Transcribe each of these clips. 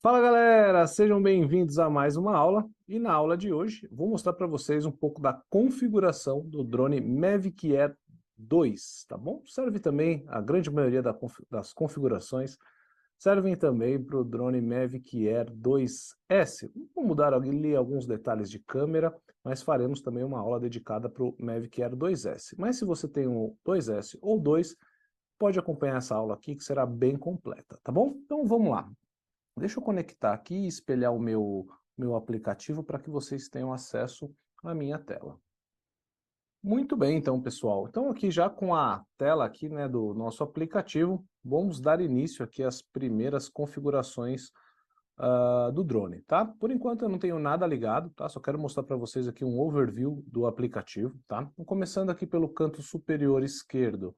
Fala galera, sejam bem-vindos a mais uma aula e na aula de hoje vou mostrar para vocês um pouco da configuração do drone Mavic Air 2, tá bom? Serve também, a grande maioria das configurações servem também para o drone Mavic Air 2S. Vou mudar ali alguns detalhes de câmera, mas faremos também uma aula dedicada para o Mavic Air 2S. Mas se você tem um 2S ou 2, pode acompanhar essa aula aqui que será bem completa, tá bom? Então vamos lá. Deixa eu conectar aqui e espelhar o meu aplicativo para que vocês tenham acesso à minha tela. Muito bem, então, pessoal. Então, aqui já com a tela aqui, né, do nosso aplicativo, vamos dar início aqui às primeiras configurações do drone, tá? Por enquanto eu não tenho nada ligado, tá? Só quero mostrar para vocês aqui um overview do aplicativo, tá? Então, começando aqui pelo canto superior esquerdo,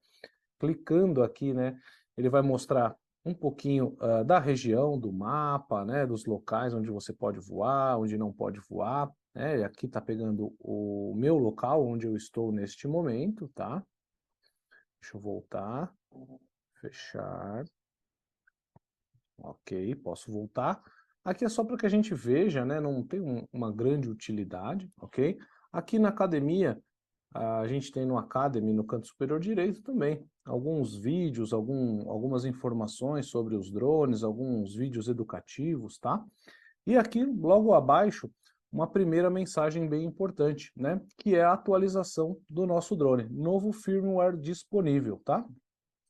clicando aqui, né, ele vai mostrar um pouquinho da região, do mapa, né, dos locais onde você pode voar, onde não pode voar, né, e aqui está pegando o meu local onde eu estou neste momento, tá? Deixa eu voltar, fechar, ok, posso voltar. Aqui é só para que a gente veja, né, não tem uma grande utilidade, ok? Aqui na academia, a gente tem no Academy, no canto superior direito também, alguns vídeos, algumas informações sobre os drones, alguns vídeos educativos, tá? E aqui, logo abaixo, uma primeira mensagem bem importante, né? Que é a atualização do nosso drone, novo firmware disponível, tá?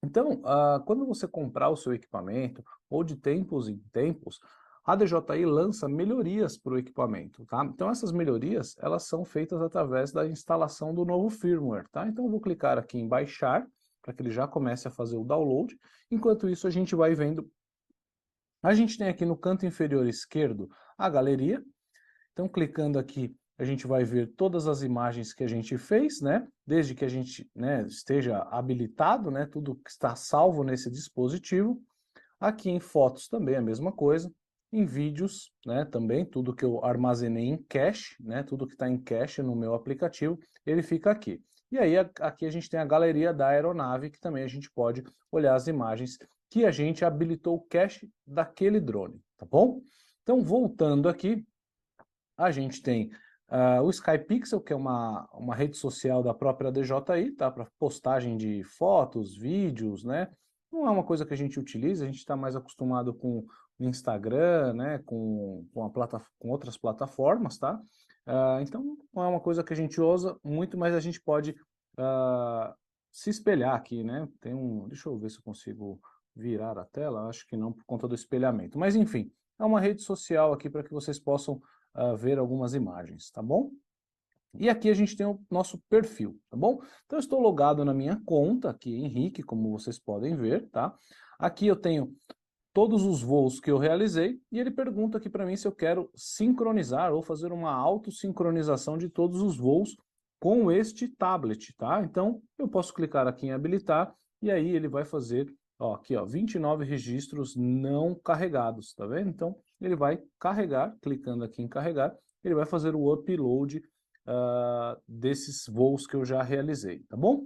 Então, quando você comprar o seu equipamento, ou de tempos em tempos, a DJI lança melhorias para o equipamento, tá? Então essas melhorias, elas são feitas através da instalação do novo firmware, tá? Então eu vou clicar aqui em baixar, para que ele já comece a fazer o download. Enquanto isso, a gente vai vendo. A gente tem aqui no canto inferior esquerdo a galeria. Então clicando aqui, a gente vai ver todas as imagens que a gente fez, né? Desde que a gente, né, esteja habilitado, né? Tudo que está salvo nesse dispositivo. Aqui em fotos também a mesma coisa. Em vídeos, né, também, tudo que eu armazenei em cache, né, tudo que está em cache no meu aplicativo, ele fica aqui. E aí aqui a gente tem a galeria da aeronave, que também a gente pode olhar as imagens que a gente habilitou o cache daquele drone, tá bom? Então, voltando aqui, a gente tem o SkyPixel, que é uma rede social da própria DJI, tá? Para postagem de fotos, vídeos, né? Não é uma coisa que a gente utiliza, a gente está mais acostumado com o Instagram, né? Com outras plataformas, tá? Então, não é uma coisa que a gente usa muito, mas a gente pode se espelhar aqui, né? Deixa eu ver se eu consigo virar a tela, acho que não por conta do espelhamento. Mas enfim, é uma rede social aqui para que vocês possam ver algumas imagens, tá bom? E aqui a gente tem o nosso perfil, tá bom? Então eu estou logado na minha conta aqui, Henrique, como vocês podem ver, tá? Aqui eu tenho todos os voos que eu realizei e ele pergunta aqui para mim se eu quero sincronizar ou fazer uma autossincronização de todos os voos com este tablet, tá? Então eu posso clicar aqui em habilitar e aí ele vai fazer, ó, aqui, ó, 29 registros não carregados, tá vendo? Então ele vai carregar, clicando aqui em carregar, ele vai fazer o upload desses voos que eu já realizei, tá bom?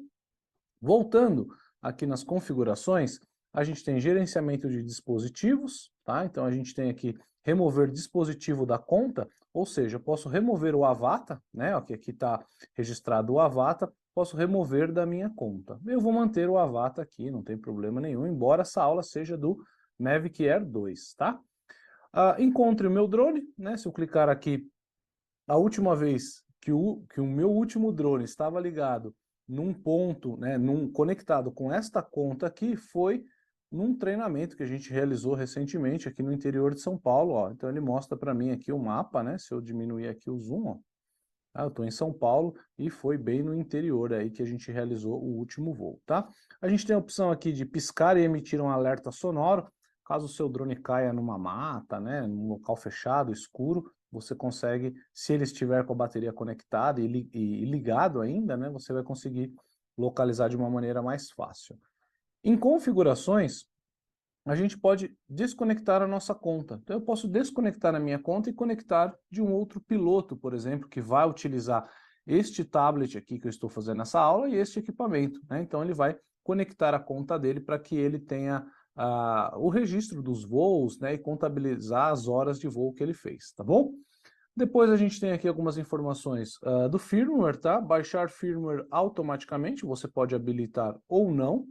Voltando aqui nas configurações, a gente tem gerenciamento de dispositivos, tá? Então a gente tem aqui remover dispositivo da conta, ou seja, eu posso remover o avatar, né? Aqui está registrado o avatar, posso remover da minha conta. Eu vou manter o avatar aqui, não tem problema nenhum, embora essa aula seja do Mavic Air 2, tá? Encontre o meu drone, né? Se eu clicar aqui, a última vez que o meu último drone estava ligado num ponto, né, conectado com esta conta aqui, foi num treinamento que a gente realizou recentemente aqui no interior de São Paulo, ó. Então ele mostra para mim aqui o mapa, né? Se eu diminuir aqui o zoom, ó, eu estou em São Paulo e foi bem no interior aí que a gente realizou o último voo, tá? A gente tem a opção aqui de piscar e emitir um alerta sonoro, caso o seu drone caia numa mata, né, num local fechado, escuro, você consegue, se ele estiver com a bateria conectada e ligado ainda, né, você vai conseguir localizar de uma maneira mais fácil. Em configurações, a gente pode desconectar a nossa conta. Então eu posso desconectar a minha conta e conectar de um outro piloto, por exemplo, que vai utilizar este tablet aqui que eu estou fazendo essa aula e este equipamento, né? Então ele vai conectar a conta dele para que ele tenha o registro dos voos, né, e contabilizar as horas de voo que ele fez, tá bom? Depois a gente tem aqui algumas informações do firmware, tá? Baixar firmware automaticamente, você pode habilitar ou não.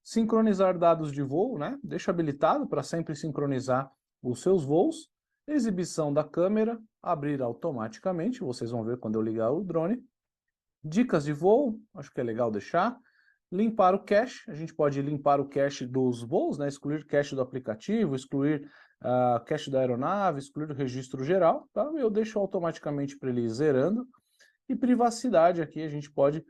Sincronizar dados de voo, né? Deixa habilitado para sempre sincronizar os seus voos. Exibição da câmera, abrir automaticamente, vocês vão ver quando eu ligar o drone. Dicas de voo, acho que é legal deixar. Limpar o cache, a gente pode limpar o cache dos voos, né? Excluir cache do aplicativo, excluir cache da aeronave, excluir o registro geral, tá? Eu deixo automaticamente para ele ir zerando. E privacidade aqui a gente pode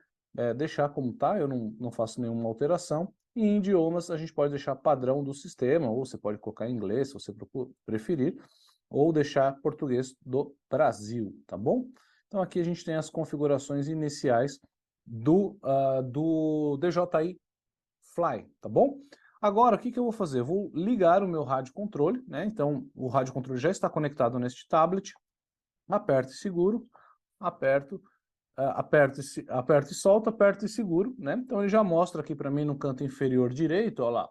deixar como tá, eu não faço nenhuma alteração. E em idiomas a gente pode deixar padrão do sistema, ou você pode colocar em inglês, se você preferir, ou deixar português do Brasil, tá bom? Então aqui a gente tem as configurações iniciais do DJI Fly, tá bom? Agora, o que eu vou fazer? Eu vou ligar o meu rádio controle, né? Então, o rádio controle já está conectado neste tablet. Aperto e seguro, aperto, aperto e solto, aperto e seguro, né? Então, ele já mostra aqui para mim no canto inferior direito, ó lá,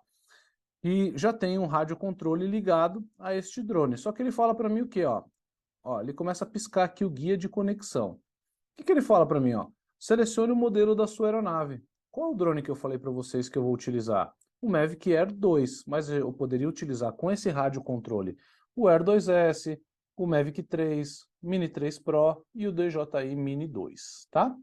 e já tem um rádio controle ligado a este drone. Só que ele fala para mim o quê, ó? Ó, ele começa a piscar aqui o guia de conexão. O que ele fala para mim, ó? Selecione o modelo da sua aeronave. Qual é o drone que eu falei para vocês que eu vou utilizar? O Mavic Air 2, mas eu poderia utilizar com esse rádio controle o Air 2S, o Mavic 3, Mini 3 Pro e o DJI Mini 2, tá?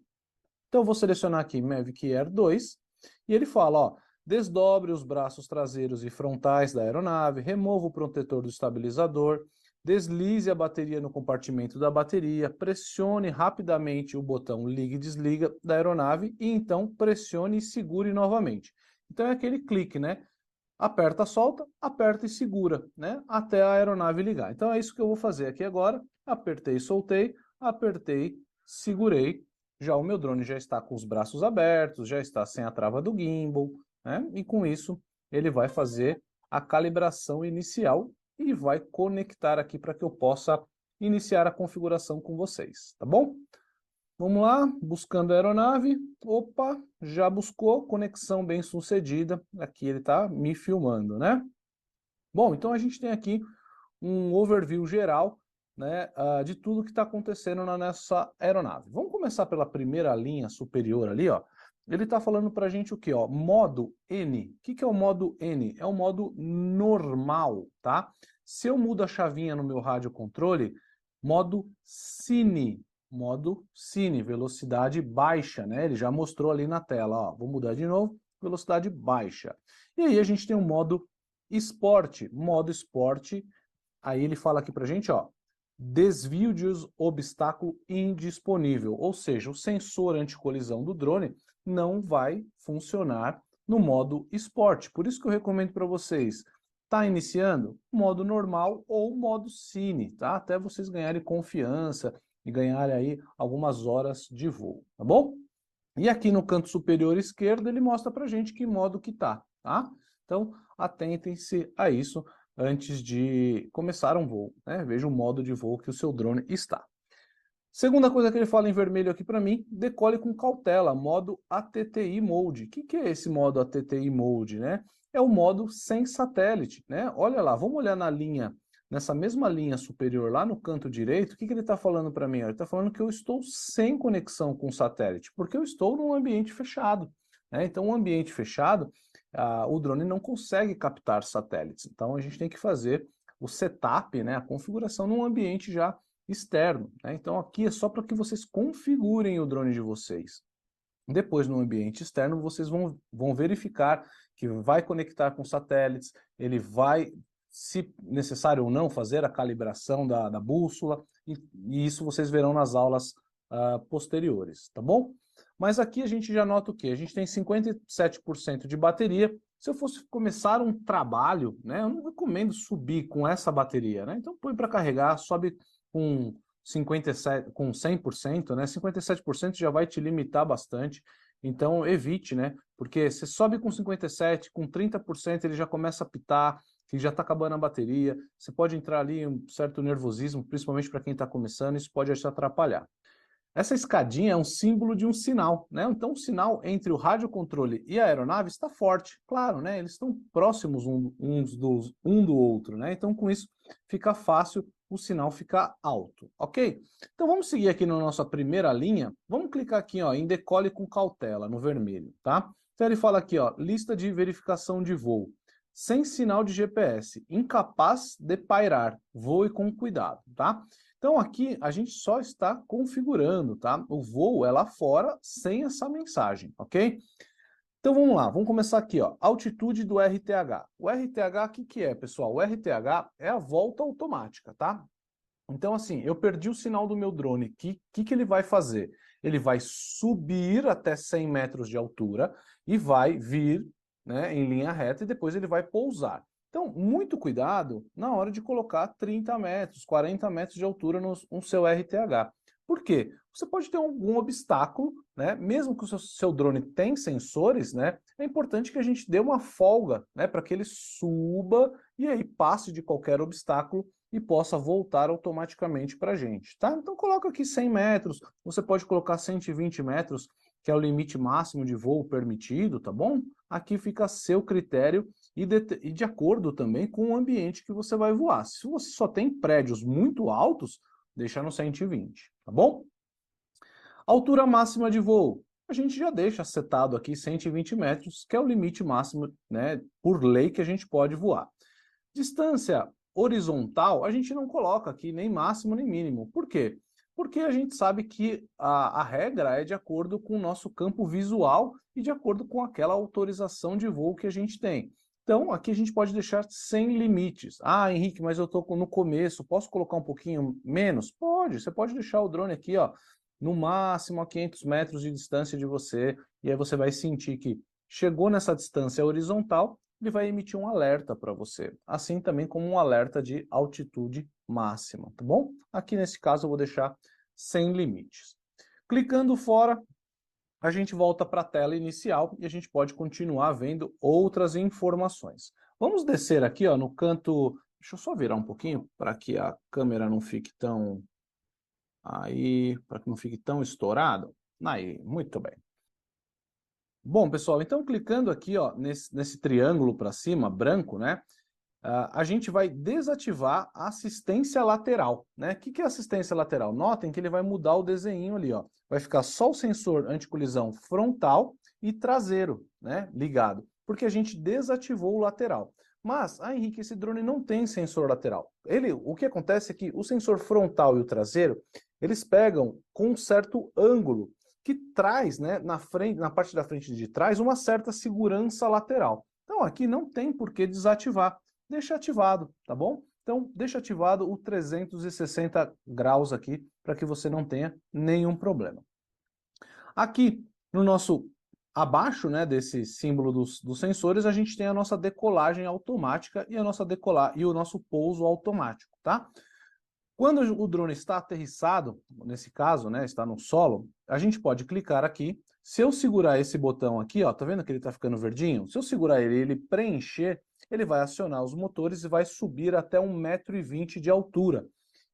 Então eu vou selecionar aqui Mavic Air 2 e ele fala, ó, desdobre os braços traseiros e frontais da aeronave, remova o protetor do estabilizador, deslize a bateria no compartimento da bateria, pressione rapidamente o botão liga e desliga da aeronave e então pressione e segure novamente. Então é aquele clique, né? Aperta, solta, aperta e segura, né? Até a aeronave ligar. Então é isso que eu vou fazer aqui agora. Apertei, soltei, apertei, segurei. Já o meu drone já está com os braços abertos, já está sem a trava do gimbal, né? E com isso ele vai fazer a calibração inicial e vai conectar aqui para que eu possa iniciar a configuração com vocês, tá bom? Vamos lá, buscando a aeronave. Opa, já buscou, conexão bem sucedida. Aqui ele está me filmando, né? Bom, então a gente tem aqui um overview geral, né, de tudo que está acontecendo nessa aeronave. Vamos começar pela primeira linha superior ali, ó. Ele está falando para a gente o que, ó? Modo N. O que é o modo N? É o modo normal, tá? Se eu mudo a chavinha no meu rádio controle, modo Cine. Modo Cine, velocidade baixa, né? Ele já mostrou ali na tela, ó. Vou mudar de novo, velocidade baixa. E aí a gente tem o modo Esporte. Modo Esporte, aí ele fala aqui pra gente, ó, desvio de obstáculo indisponível, ou seja, o sensor anticolisão do drone não vai funcionar no modo esporte. Por isso que eu recomendo para vocês, tá iniciando, modo normal ou modo Cine, tá? Até vocês ganharem confiança e ganharem aí algumas horas de voo, tá bom? E aqui no canto superior esquerdo ele mostra pra gente que modo que tá? Então, atentem-se a isso antes de começar um voo, né? Veja o modo de voo que o seu drone está. Segunda coisa que ele fala em vermelho aqui para mim, decole com cautela, modo ATTI Mode. O que é esse modo ATTI Mode, né? É o modo sem satélite, né? Olha lá, vamos olhar na linha, nessa mesma linha superior lá no canto direito, o que ele está falando para mim? Ele está falando que eu estou sem conexão com satélite, porque eu estou num ambiente fechado, né? Então, um ambiente fechado, o drone não consegue captar satélites. Então, a gente tem que fazer o setup, né, a configuração num ambiente já externo, né? Então aqui é só para que vocês configurem o drone de vocês. Depois, no ambiente externo, vocês vão verificar que vai conectar com satélites, ele vai, se necessário ou não, fazer a calibração da bússola, e isso vocês verão nas aulas posteriores, tá bom? Mas aqui a gente já nota o quê? A gente tem 57% de bateria. Se eu fosse começar um trabalho, né, eu não recomendo subir com essa bateria, né? Então põe para carregar, sobe com 57, com 100%, né? 57% já vai te limitar bastante. Então evite, né? Porque você sobe com 57, com 30% ele já começa a pitar, que já está acabando a bateria. Você pode entrar ali em um certo nervosismo, principalmente para quem está começando, isso pode te atrapalhar. Essa escadinha é um símbolo de um sinal, né? Então, o sinal entre o radiocontrole e a aeronave está forte. Claro, né? Eles estão próximos um do outro, né? Então, com isso, fica fácil o sinal ficar alto, ok? Então, vamos seguir aqui na nossa primeira linha. Vamos clicar aqui, ó, em decole com cautela, no vermelho, tá? Então, ele fala aqui, ó, lista de verificação de voo. Sem sinal de GPS, incapaz de pairar, voe com cuidado, tá? Então aqui a gente só está configurando, tá? O voo é lá fora sem essa mensagem, ok? Então vamos lá, vamos começar aqui, ó. Altitude do RTH. O RTH, o que que é, pessoal? O RTH é a volta automática, tá? Então assim, eu perdi o sinal do meu drone, o que ele vai fazer? Ele vai subir até 100 metros de altura e vai vir, né, em linha reta e depois ele vai pousar. Então, muito cuidado na hora de colocar 30 metros, 40 metros de altura no seu RTH. Por quê? Você pode ter algum obstáculo, né? Mesmo que o seu drone tenha sensores, né? É importante que a gente dê uma folga, né? Para que ele suba e aí passe de qualquer obstáculo e possa voltar automaticamente para a gente, tá? Então coloca aqui 100 metros, você pode colocar 120 metros, que é o limite máximo de voo permitido, tá bom? Aqui fica a seu critério e de acordo também com o ambiente que você vai voar. Se você só tem prédios muito altos, deixa no 120, tá bom? Altura máxima de voo. A gente já deixa setado aqui 120 metros, que é o limite máximo, né, por lei que a gente pode voar. Distância horizontal, a gente não coloca aqui nem máximo nem mínimo. Por quê? Porque a gente sabe que a regra é de acordo com o nosso campo visual e de acordo com aquela autorização de voo que a gente tem. Então, aqui a gente pode deixar sem limites. Ah, Henrique, mas eu estou no começo, posso colocar um pouquinho menos? Pode, você pode deixar o drone aqui, ó, no máximo a 500 metros de distância de você, e aí você vai sentir que chegou nessa distância horizontal, ele vai emitir um alerta para você, assim também como um alerta de altitude máxima, tá bom? Aqui nesse caso eu vou deixar sem limites. Clicando fora, a gente volta para a tela inicial e a gente pode continuar vendo outras informações. Vamos descer aqui, ó, no canto, deixa eu só virar um pouquinho para que a câmera não fique tão aí, para que não fique tão estourado. Aí, muito bem. Bom, pessoal, então clicando aqui, ó, nesse triângulo para cima, branco, né? A gente vai desativar a assistência lateral, né? O que é assistência lateral? Notem que ele vai mudar o desenho ali, ó. Vai ficar só o sensor anticolisão frontal e traseiro, né? Ligado, porque a gente desativou o lateral. Mas, Henrique, esse drone não tem sensor lateral. O que acontece é que o sensor frontal e o traseiro, eles pegam com um certo ângulo que traz, né, na frente, na parte da frente de trás, uma certa segurança lateral. Então aqui não tem por que desativar, deixa ativado, tá bom? Então deixa ativado o 360 graus aqui, para que você não tenha nenhum problema. Aqui no nosso, abaixo, né, desse símbolo dos sensores, a gente tem a nossa decolagem automática e o nosso pouso automático, tá? Quando o drone está aterrissado, nesse caso, né, está no solo, a gente pode clicar aqui. Se eu segurar esse botão aqui, ó, tá vendo que ele está ficando verdinho? Se eu segurar ele e ele preencher, ele vai acionar os motores e vai subir até 1,20 m de altura.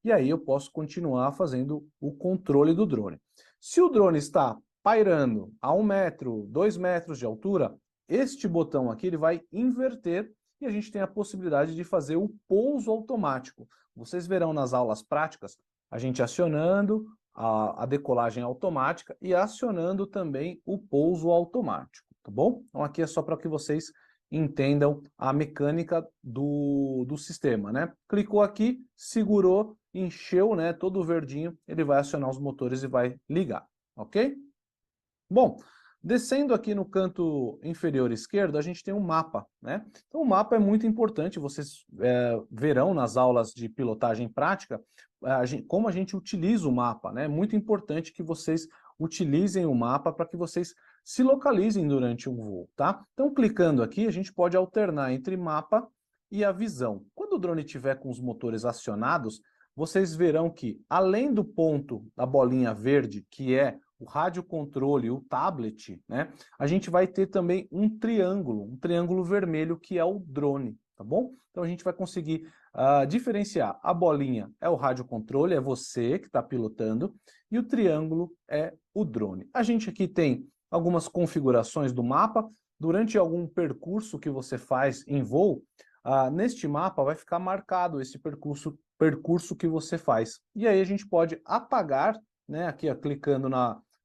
E aí eu posso continuar fazendo o controle do drone. Se o drone está pairando a 1 metro, 2 metros de altura, este botão aqui ele vai inverter e a gente tem a possibilidade de fazer o pouso automático. Vocês verão nas aulas práticas a gente acionando a decolagem automática e acionando também o pouso automático, tá bom? Então aqui é só para que vocês entendam a mecânica do sistema, né? Clicou aqui, segurou, encheu, né, todo o verdinho, ele vai acionar os motores e vai ligar, ok? Bom, descendo aqui no canto inferior esquerdo, a gente tem um mapa, né? Então o mapa é muito importante, vocês verão nas aulas de pilotagem prática como a gente utiliza o mapa, né? É muito importante que vocês utilizem o mapa para que vocês se localizem durante um voo, tá? Então clicando aqui, a gente pode alternar entre mapa e a visão. Quando o drone estiver com os motores acionados, vocês verão que, além do ponto da bolinha verde, que é o radiocontrole, o tablet, né, a gente vai ter também um triângulo vermelho que é o drone, tá bom? Então a gente vai conseguir diferenciar. A bolinha é o radiocontrole, é você que está pilotando, e o triângulo é o drone. A gente aqui tem algumas configurações do mapa. Durante algum percurso que você faz em voo, neste mapa vai ficar marcado esse percurso que você faz. E aí a gente pode apagar, né, aqui ó, clicando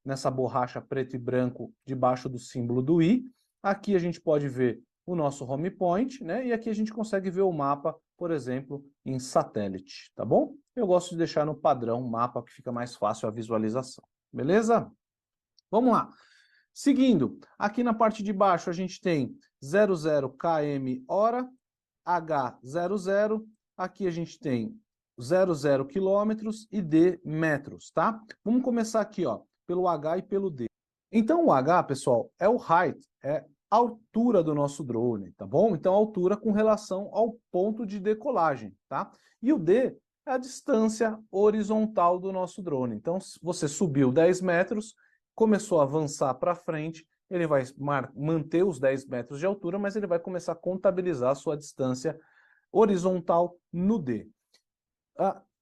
nessa borracha preto e branco debaixo do símbolo do i. Aqui a gente pode ver o nosso home point, né? E aqui a gente consegue ver o mapa, por exemplo, em satélite, tá bom? Eu gosto de deixar no padrão mapa, que fica mais fácil a visualização. Beleza? Vamos lá. Seguindo, aqui na parte de baixo a gente tem 00 km hora, H00, aqui a gente tem 00 quilômetros e D metros, tá? Vamos começar aqui, ó, pelo H e pelo D. Então o H, pessoal, é o height, é a altura do nosso drone, tá bom? Então a altura com relação ao ponto de decolagem, tá? E o D é a distância horizontal do nosso drone. Então se você subiu 10 metros, começou a avançar para frente, ele vai manter os 10 metros de altura, mas ele vai começar a contabilizar a sua distância horizontal no D.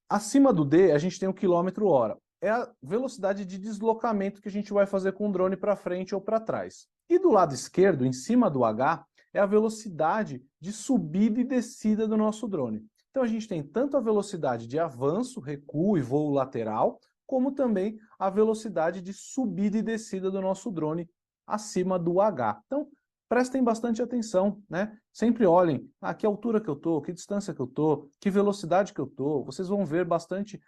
Acima do D, a gente tem o quilômetro hora. É a velocidade de deslocamento que a gente vai fazer com o drone para frente ou para trás. E do lado esquerdo, em cima do H, é a velocidade de subida e descida do nosso drone. Então a gente tem tanto a velocidade de avanço, recuo e voo lateral, como também a velocidade de subida e descida do nosso drone acima do H. Então, prestem bastante atenção, né? Sempre olhem, que altura que eu estou, que distância que eu estou, que velocidade que eu estou. Vocês vão ver bastante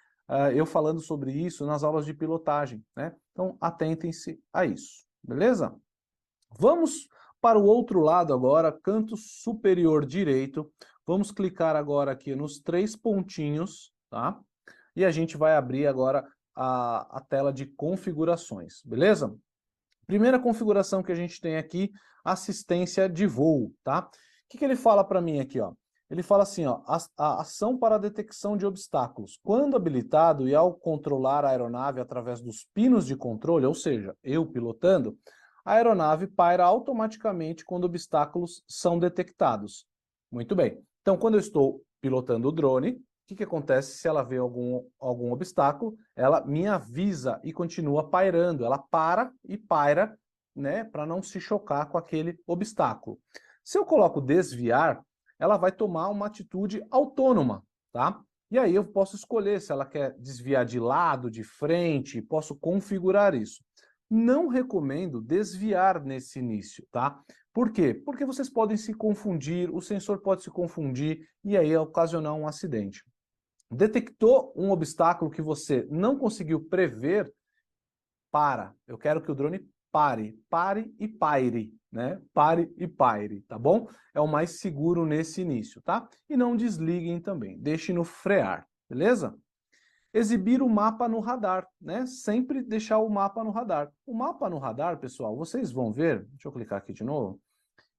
eu falando sobre isso nas aulas de pilotagem, né? Então, atentem-se a isso, beleza? Vamos para o outro lado agora, canto superior direito. Vamos clicar agora aqui nos 3 pontinhos, tá? E a gente vai abrir agora a tela de configurações, beleza? Primeira configuração que a gente tem aqui, assistência de voo, tá? O que ele fala para mim aqui, ó? Ele fala assim, ó, a ação para a detecção de obstáculos. Quando habilitado e ao controlar a aeronave através dos pinos de controle, ou seja, eu pilotando, a aeronave paira automaticamente quando obstáculos são detectados. Muito bem. Então, quando eu estou pilotando o drone, o que acontece se ela vê algum obstáculo? Ela me avisa e continua pairando. Ela para e paira, né, para não se chocar com aquele obstáculo. Se eu coloco desviar, ela vai tomar uma atitude autônoma, tá? E aí eu posso escolher se ela quer desviar de lado, de frente, posso configurar isso. Não recomendo desviar nesse início, tá? Por quê? Porque vocês podem se confundir, o sensor pode se confundir e aí ocasionar um acidente. Detectou um obstáculo que você não conseguiu prever, para. Eu quero que o drone pare e paire, né? Pare e paire, tá bom? É o mais seguro nesse início, tá? E não desliguem também, deixem no frear, beleza? Exibir o mapa no radar, né? Sempre deixar o mapa no radar. O mapa no radar, pessoal, vocês vão ver, deixa eu clicar aqui de novo,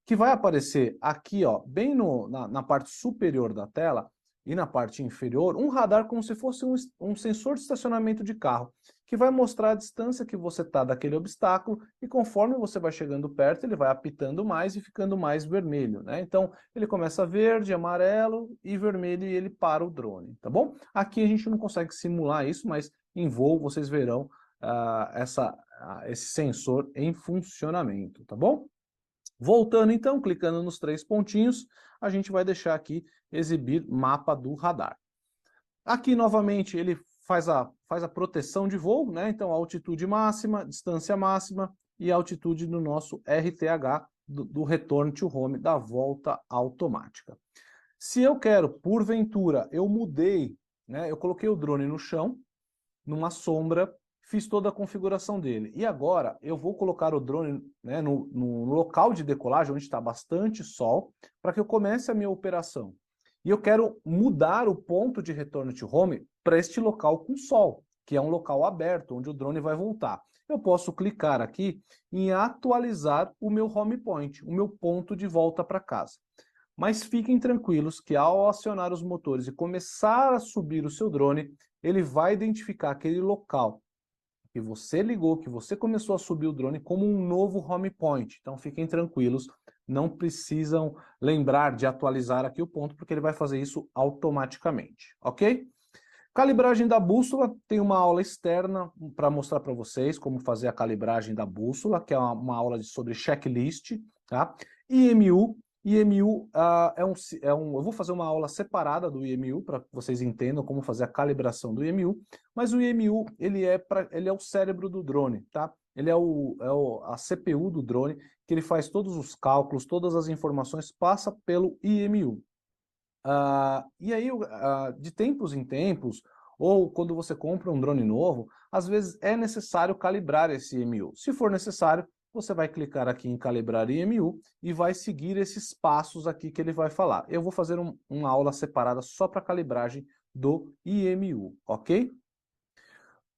que vai aparecer aqui, ó, bem na parte superior da tela e na parte inferior, um radar como se fosse um sensor de estacionamento de carro, que vai mostrar a distância que você está daquele obstáculo e conforme você vai chegando perto, ele vai apitando mais e ficando mais vermelho, né? Então, ele começa verde, amarelo e vermelho e ele para o drone, tá bom? Aqui a gente não consegue simular isso, mas em voo vocês verão esse sensor em funcionamento, tá bom? Voltando então, clicando nos 3 pontinhos, a gente vai deixar aqui exibir mapa do radar. Aqui novamente ele faz a proteção de voo, né? Então altitude máxima, distância máxima e altitude do nosso RTH, do return to home, da volta automática. Se eu quero, porventura, eu mudei, né? Eu coloquei o drone no chão, numa sombra, fiz toda a configuração dele. E agora eu vou colocar o drone, né, no local de decolagem, onde está bastante sol, para que eu comece a minha operação. E eu quero mudar o ponto de retorno to home para este local com sol, que é um local aberto, onde o drone vai voltar. Eu posso clicar aqui em atualizar o meu home point, o meu ponto de volta para casa. Mas fiquem tranquilos que ao acionar os motores e começar a subir o seu drone, ele vai identificar aquele local que você ligou, que você começou a subir o drone como um novo home point. Então fiquem tranquilos, não precisam lembrar de atualizar aqui o ponto, porque ele vai fazer isso automaticamente, ok? Calibragem da bússola, tem uma aula externa para mostrar para vocês como fazer a calibragem da bússola, que é uma aula sobre checklist, tá? IMU, eu vou fazer uma aula separada do IMU para que vocês entendam como fazer a calibração do IMU, mas o IMU ele é o cérebro do drone, tá? Ele é a CPU do drone, que ele faz todos os cálculos, todas as informações, passa pelo IMU. E aí, de tempos em tempos, ou quando você compra um drone novo, às vezes é necessário calibrar esse IMU. Se for necessário, você vai clicar aqui em calibrar IMU e vai seguir esses passos aqui que ele vai falar. Eu vou fazer uma aula separada só para calibragem do IMU, ok?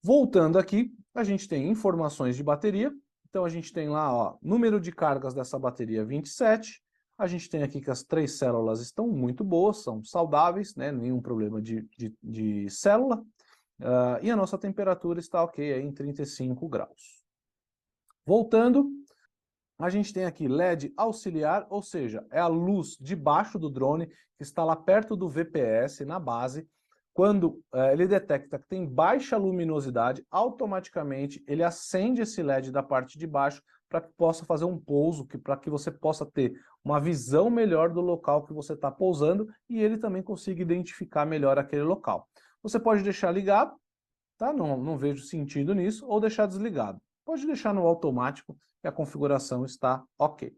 Voltando aqui, a gente tem informações de bateria. Então a gente tem lá, ó, número de cargas dessa bateria 27. A gente tem aqui que as 3 células estão muito boas, são saudáveis, né? Nenhum problema de célula. E a nossa temperatura está ok aí em 35 graus. Voltando, a gente tem aqui LED auxiliar, ou seja, é a luz debaixo do drone, que está lá perto do VPS, na base. Quando ele detecta que tem baixa luminosidade, automaticamente ele acende esse LED da parte de baixo para que possa fazer um pouso, para que você possa ter uma visão melhor do local que você está pousando e ele também consiga identificar melhor aquele local. Você pode deixar ligado, tá? Não vejo sentido nisso, ou deixar desligado. Pode deixar no automático e a configuração está ok.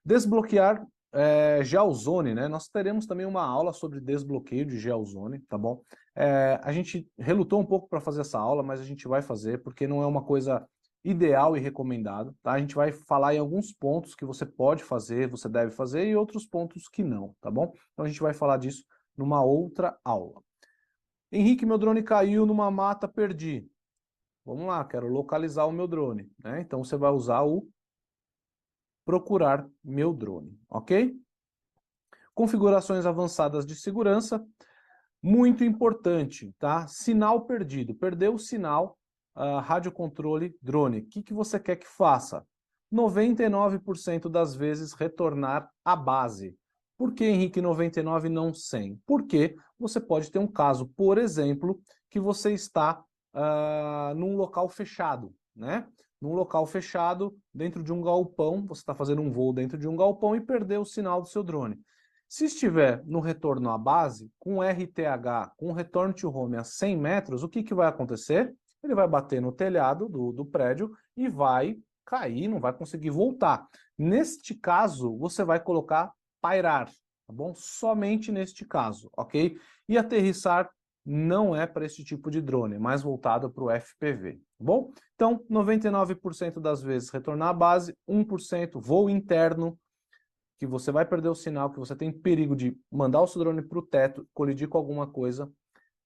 Desbloquear Geozone, né? Nós teremos também uma aula sobre desbloqueio de Geozone, tá bom? A gente relutou um pouco para fazer essa aula, mas a gente vai fazer, porque não é uma coisa ideal e recomendado, tá? A gente vai falar em alguns pontos que você pode fazer, você deve fazer, e outros pontos que não, tá bom? Então a gente vai falar disso numa outra aula. Henrique, meu drone caiu numa mata, perdi. Vamos lá, quero localizar o meu drone, né? Então você vai usar o procurar meu drone, ok? Configurações avançadas de segurança, muito importante, tá? Sinal perdido, perdeu o sinal, rádio controle drone. O que você quer que faça? 99% das vezes retornar à base. Por que, Henrique, 99 não 100? Porque você pode ter um caso, por exemplo, que você está num local fechado, né? Num local fechado, dentro de um galpão, você está fazendo um voo dentro de um galpão e perdeu o sinal do seu drone. Se estiver no retorno à base, com RTH, com return to home a 100 metros, o que vai acontecer? Ele vai bater no telhado do prédio e vai cair, não vai conseguir voltar. Neste caso, você vai colocar pairar, tá bom? Somente neste caso, ok? E aterrissar não é para esse tipo de drone, é mais voltado para o FPV, tá bom? Então, 99% das vezes retornar à base, 1% voo interno, que você vai perder o sinal, que você tem perigo de mandar o seu drone para o teto, colidir com alguma coisa,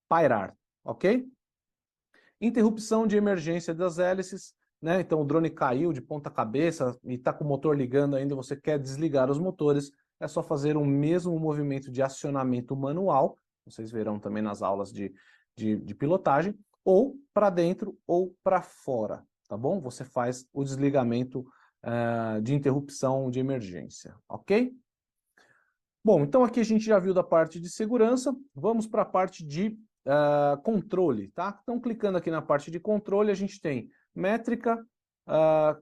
pairar, ok? Interrupção de emergência das hélices, né? Então o drone caiu de ponta cabeça e está com o motor ligando ainda, você quer desligar os motores, é só fazer o mesmo movimento de acionamento manual, vocês verão também nas aulas de pilotagem, ou para dentro ou para fora, tá bom? Você faz o desligamento de interrupção de emergência, ok? Bom, então aqui a gente já viu da parte de segurança, vamos para a parte de controle, tá? Então, clicando aqui na parte de controle, a gente tem métrica,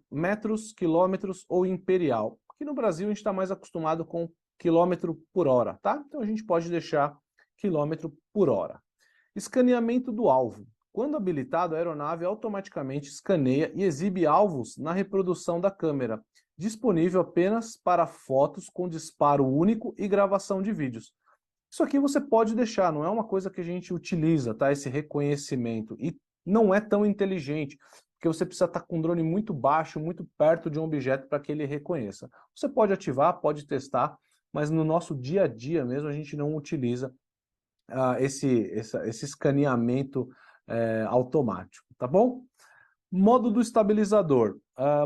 metros, quilômetros ou imperial. Aqui no Brasil a gente está mais acostumado com quilômetro por hora, tá? Então a gente pode deixar quilômetro por hora. Escaneamento do alvo. Quando habilitado, a aeronave automaticamente escaneia e exibe alvos na reprodução da câmera, disponível apenas para fotos com disparo único e gravação de vídeos. Isso aqui você pode deixar, não é uma coisa que a gente utiliza, tá? Esse reconhecimento. E não é tão inteligente, porque você precisa estar com um drone muito baixo, muito perto de um objeto para que ele reconheça. Você pode ativar, pode testar, mas no nosso dia a dia mesmo a gente não utiliza esse escaneamento automático, tá bom? Modo do estabilizador,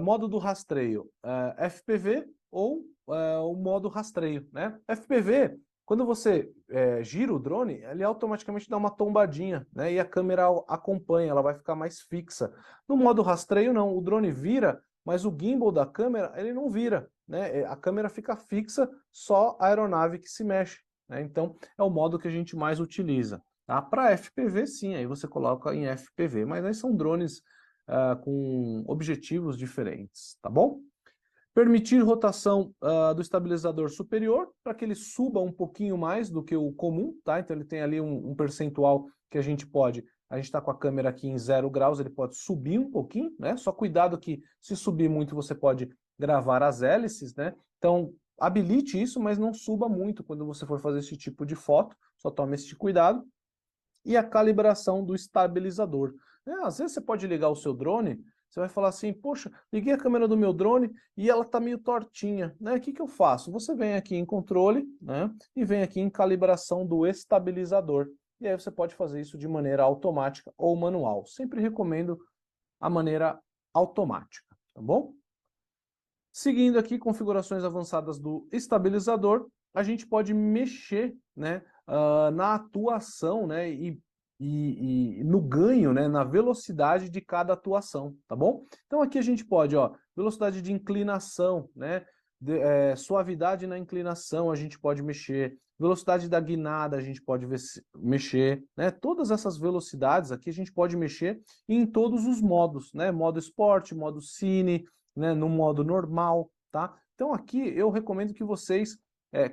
modo do rastreio, FPV ou o modo rastreio, né? FPV, quando você gira o drone, ele automaticamente dá uma tombadinha, né? E a câmera acompanha, ela vai ficar mais fixa. No modo rastreio, não, o drone vira mas o gimbal da câmera, ele não vira, né? A câmera fica fixa, só a aeronave que se mexe, né? Então, é o modo que a gente mais utiliza. Tá? Para FPV, sim, aí você coloca em FPV, mas aí são drones com objetivos diferentes, tá bom? Permitir rotação do estabilizador superior para que ele suba um pouquinho mais do que o comum, tá? Então ele tem ali um percentual que a gente está com a câmera aqui em 0 graus, ele pode subir um pouquinho, né? Só cuidado que se subir muito você pode gravar as hélices, né? Então habilite isso, mas não suba muito quando você for fazer esse tipo de foto, só tome esse cuidado. E a calibração do estabilizador. Às vezes você pode ligar o seu drone, você vai falar assim, poxa, liguei a câmera do meu drone e ela está meio tortinha, né? O que eu faço? Você vem aqui em controle, né? E vem aqui em calibração do estabilizador. E aí você pode fazer isso de maneira automática ou manual. Sempre recomendo a maneira automática, tá bom? Seguindo aqui configurações avançadas do estabilizador, a gente pode mexer, né, na atuação, né, e no ganho, né, na velocidade de cada atuação, tá bom? Então aqui a gente pode, ó, velocidade de inclinação, né, suavidade na inclinação a gente pode mexer, velocidade da guinada a gente pode mexer, né, todas essas velocidades aqui a gente pode mexer em todos os modos, né, modo esporte, modo cine, né, no modo normal, tá? Então aqui eu recomendo que vocês,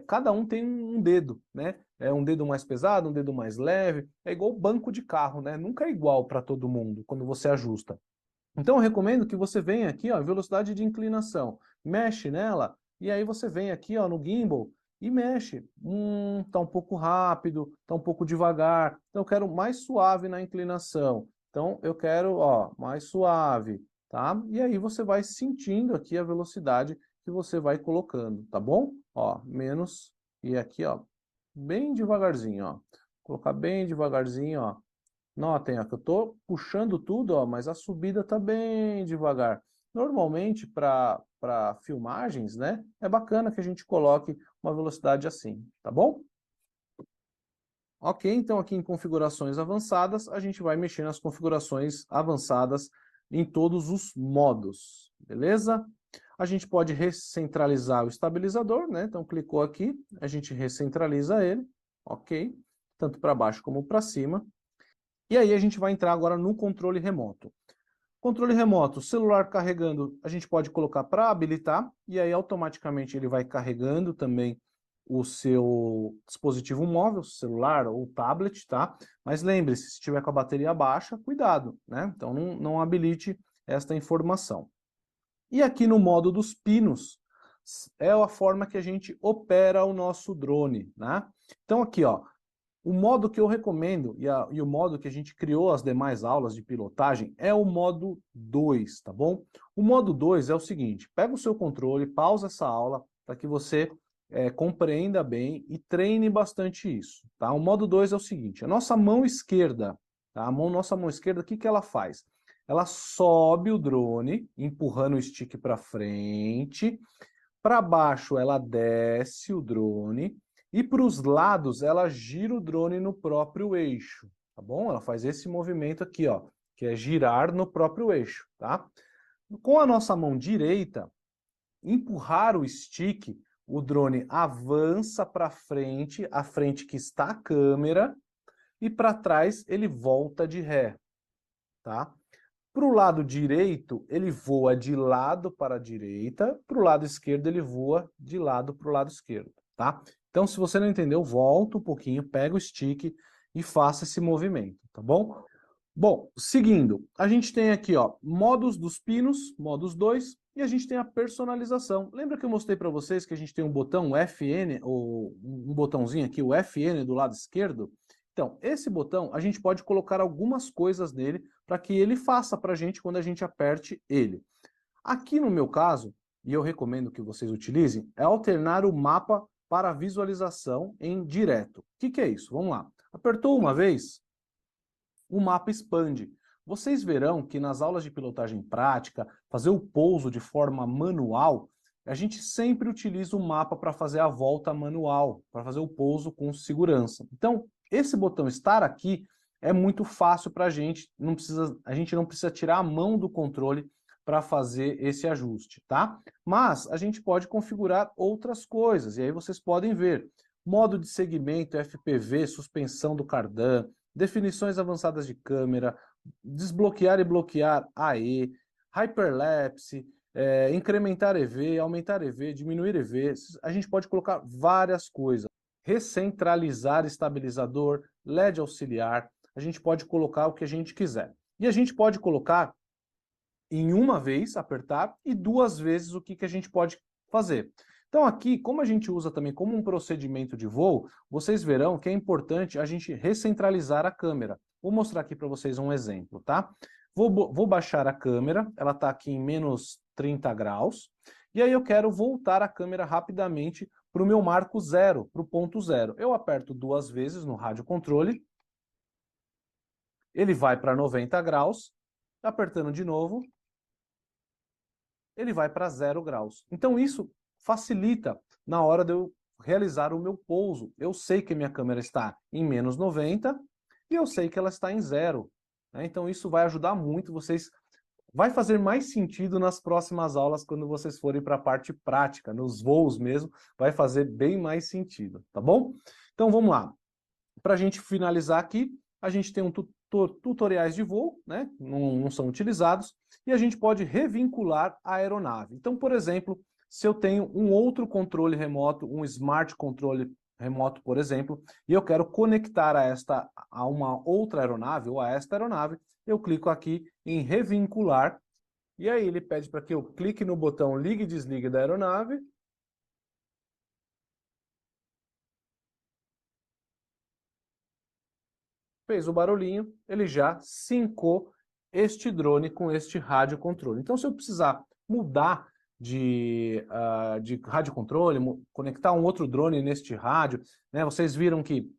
cada um tem um dedo, né? É um dedo mais pesado, um dedo mais leve, é igual o banco de carro, né? Nunca é igual para todo mundo quando você ajusta. Então eu recomendo que você venha aqui, ó, velocidade de inclinação, mexe nela, e aí você vem aqui, ó, no gimbal e mexe. Tá um pouco rápido, tá um pouco devagar. Então eu quero mais suave na inclinação. Então eu quero, ó, mais suave, tá? E aí você vai sentindo aqui a velocidade que você vai colocando, tá bom? Ó, menos e aqui, ó, bem devagarzinho, ó. Colocar bem devagarzinho, ó. Notem, ó, que eu estou puxando tudo, ó, mas a subida está bem devagar. Normalmente, para filmagens, né, é bacana que a gente coloque uma velocidade assim, tá bom? Ok, então aqui em configurações avançadas, a gente vai mexer nas configurações avançadas em todos os modos, beleza? A gente pode recentralizar o estabilizador, né? Então clicou aqui, a gente recentraliza ele, ok? Tanto para baixo como para cima. E aí a gente vai entrar agora no controle remoto. Controle remoto, celular carregando, a gente pode colocar para habilitar, e aí automaticamente ele vai carregando também o seu dispositivo móvel, celular ou tablet, tá? Mas lembre-se, se estiver com a bateria baixa, cuidado, né? Então não habilite esta informação. E aqui no modo dos pinos, é a forma que a gente opera o nosso drone, né? Então aqui, ó, o modo que eu recomendo e o modo que a gente criou as demais aulas de pilotagem é o modo 2, tá bom? O modo 2 é o seguinte, pega o seu controle, pausa essa aula para que você compreenda bem e treine bastante isso, tá? O modo 2 é o seguinte, a nossa mão esquerda, tá? Nossa mão esquerda, o que ela faz? Ela sobe o drone, empurrando o stick para frente, para baixo ela desce o drone, e para os lados, ela gira o drone no próprio eixo, tá bom? Ela faz esse movimento aqui, ó, que é girar no próprio eixo, tá? Com a nossa mão direita, empurrar o stick, o drone avança para frente, a frente que está a câmera, e para trás ele volta de ré, tá? Para o lado direito, ele voa de lado para a direita, para o lado esquerdo, ele voa de lado para o lado esquerdo, tá? Então, se você não entendeu, volta um pouquinho, pega o stick e faça esse movimento, tá bom? Bom, seguindo, a gente tem aqui, ó, modos dos pinos, modos 2, e a gente tem a personalização. Lembra que eu mostrei para vocês que a gente tem um botão FN, ou um botãozinho aqui, o FN do lado esquerdo? Então, esse botão, a gente pode colocar algumas coisas nele para que ele faça para a gente quando a gente aperte ele. Aqui no meu caso, e eu recomendo que vocês utilizem, é alternar o mapa para visualização em direto. O que é isso? Vamos lá. Apertou uma vez, o mapa expande. Vocês verão que nas aulas de pilotagem prática, fazer o pouso de forma manual, a gente sempre utiliza o mapa para fazer a volta manual, para fazer o pouso com segurança. Então, esse botão estar aqui é muito fácil para a gente não precisa tirar a mão do controle para fazer esse ajuste, tá? Mas a gente pode configurar outras coisas, e aí vocês podem ver. Modo de segmento, FPV, suspensão do cardan, definições avançadas de câmera, desbloquear e bloquear AE, hyperlapse, incrementar EV, aumentar EV, diminuir EV, a gente pode colocar várias coisas. Recentralizar estabilizador, LED auxiliar, a gente pode colocar o que a gente quiser. E a gente pode colocar em uma vez, apertar, e duas vezes o que a gente pode fazer. Então aqui, como a gente usa também como um procedimento de voo, vocês verão que é importante a gente recentralizar a câmera. Vou mostrar aqui para vocês um exemplo, tá? Vou baixar a câmera, ela está aqui em menos 30 graus, e aí eu quero voltar a câmera rapidamente para o meu marco zero, para o ponto zero. Eu aperto duas vezes no rádio controle, ele vai para 90 graus, apertando de novo, ele vai para 0 graus. Então isso facilita na hora de eu realizar o meu pouso. Eu sei que minha câmera está em menos 90 e eu sei que ela está em 0. Né? Então isso vai ajudar muito vocês. Vai fazer mais sentido nas próximas aulas, quando vocês forem para a parte prática, nos voos mesmo, vai fazer bem mais sentido, tá bom? Então vamos lá. Para a gente finalizar aqui, a gente tem tutoriais de voo, né? Não são utilizados, e a gente pode revincular a aeronave. Então, por exemplo, se eu tenho um outro controle remoto, um smart controle remoto, por exemplo, e eu quero conectar a uma outra aeronave ou a esta aeronave, eu clico aqui em revincular, e aí ele pede para que eu clique no botão liga e desliga da aeronave. Fez o barulhinho, ele já sincou este drone com este rádio controle. Então, se eu precisar mudar de rádio controle, conectar um outro drone neste rádio, né, vocês viram que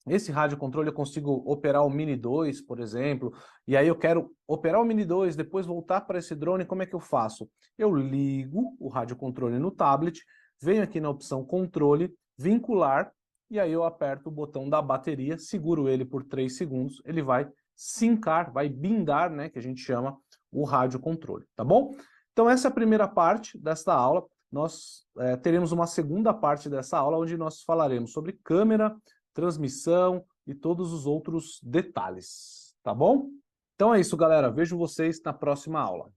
esse rádio controle eu consigo operar o Mini 2, por exemplo, e aí eu quero operar o Mini 2, depois voltar para esse drone, como é que eu faço? Eu ligo o rádio controle no tablet, venho aqui na opção controle, vincular, e aí eu aperto o botão da bateria, seguro ele por 3 segundos, ele vai sincar, vai bindar, né, que a gente chama o rádio controle, tá bom? Então essa é a primeira parte desta aula. Nós teremos uma segunda parte dessa aula, onde nós falaremos sobre câmera, transmissão e todos os outros detalhes, tá bom? Então é isso, galera. Vejo vocês na próxima aula.